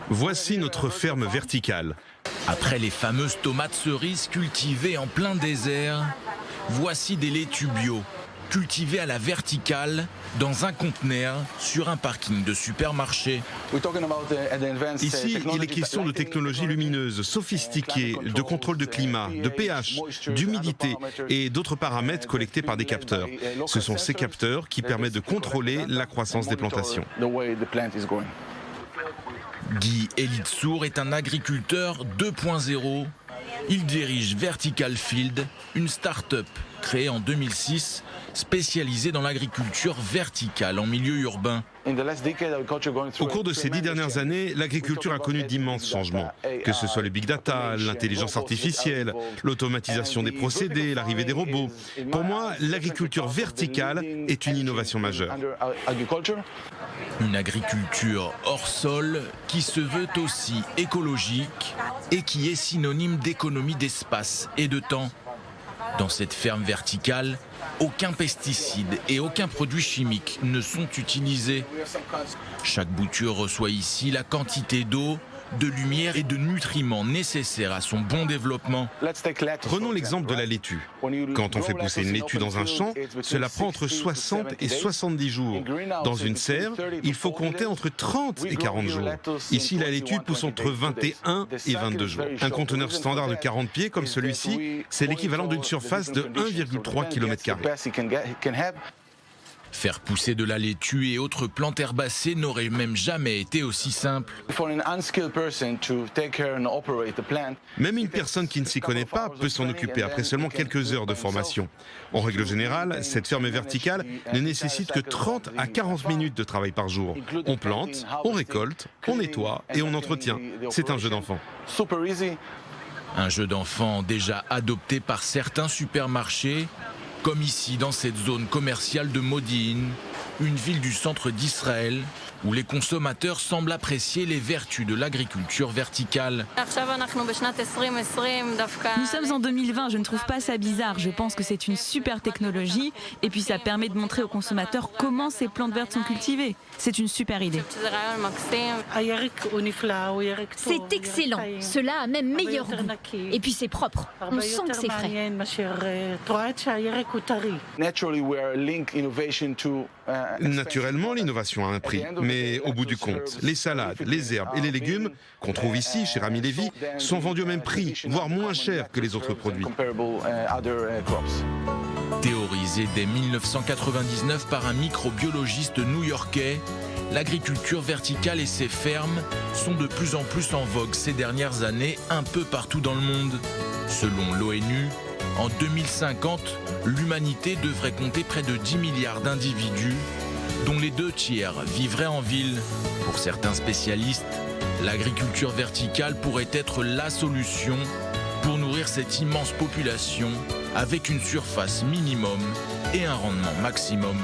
Voici notre ferme verticale. Après les fameuses tomates cerises cultivées en plein désert, voici des laitues bio, cultivées à la verticale, dans un conteneur, sur un parking de supermarché. Ici, il est question de technologies lumineuses, sophistiquées, de contrôle de climat, de pH, d'humidité et d'autres paramètres collectés par des capteurs. Ce sont ces capteurs qui permettent de contrôler la croissance des plantations. Guy Elitsour est un agriculteur 2.0. Il dirige Vertical Field, une start-up créée en 2006, spécialisée dans l'agriculture verticale en milieu urbain. Au cours de ces 10 dernières années, l'agriculture a connu d'immenses changements, que ce soit le big data, l'intelligence artificielle, l'automatisation des procédés, l'arrivée des robots. Pour moi, l'agriculture verticale est une innovation majeure. Une agriculture hors sol qui se veut aussi écologique et qui est synonyme d'économie d'espace et de temps. Dans cette ferme verticale, aucun pesticide et aucun produit chimique ne sont utilisés. Chaque bouture reçoit ici la quantité d'eau, de lumière et de nutriments nécessaires à son bon développement. Prenons l'exemple de la laitue. Quand on fait pousser une laitue dans un champ, cela prend entre 60 et 70 jours. Dans une serre, il faut compter entre 30 et 40 jours. Ici, la laitue pousse entre 21 et 22 jours. Un conteneur standard de 40 pieds comme celui-ci, c'est l'équivalent d'une surface de 1,3 km². Faire pousser de la laitue et autres plantes herbacées n'aurait même jamais été aussi simple. Même une personne qui ne s'y connaît pas peut s'en occuper après seulement quelques heures de formation. En règle générale, cette ferme verticale ne nécessite que 30 à 40 minutes de travail par jour. On plante, on récolte, on nettoie et on entretient. C'est un jeu d'enfant. Un jeu d'enfant déjà adopté par certains supermarchés, comme ici dans cette zone commerciale de Modi'in, une ville du centre d'Israël, où les consommateurs semblent apprécier les vertus de l'agriculture verticale. Nous sommes en 2020, je ne trouve pas ça bizarre. Je pense que c'est une super technologie et puis ça permet de montrer aux consommateurs comment ces plantes vertes sont cultivées. C'est une super idée. C'est excellent, cela a même meilleur goût. Et puis c'est propre, on sent que c'est frais. Naturellement, l'innovation a un prix, mais au bout du compte, les salades, les herbes et les légumes qu'on trouve ici chez Rami Levy sont vendus au même prix, voire moins cher que les autres produits. Théorisée dès 1999 par un microbiologiste new-yorkais, l'agriculture verticale et ses fermes sont de plus en plus en vogue ces dernières années un peu partout dans le monde. Selon l'ONU, en 2050, l'humanité devrait compter près de 10 milliards d'individus, dont les 2/3 vivraient en ville. Pour certains spécialistes, l'agriculture verticale pourrait être la solution pour nourrir cette immense population avec une surface minimum et un rendement maximum.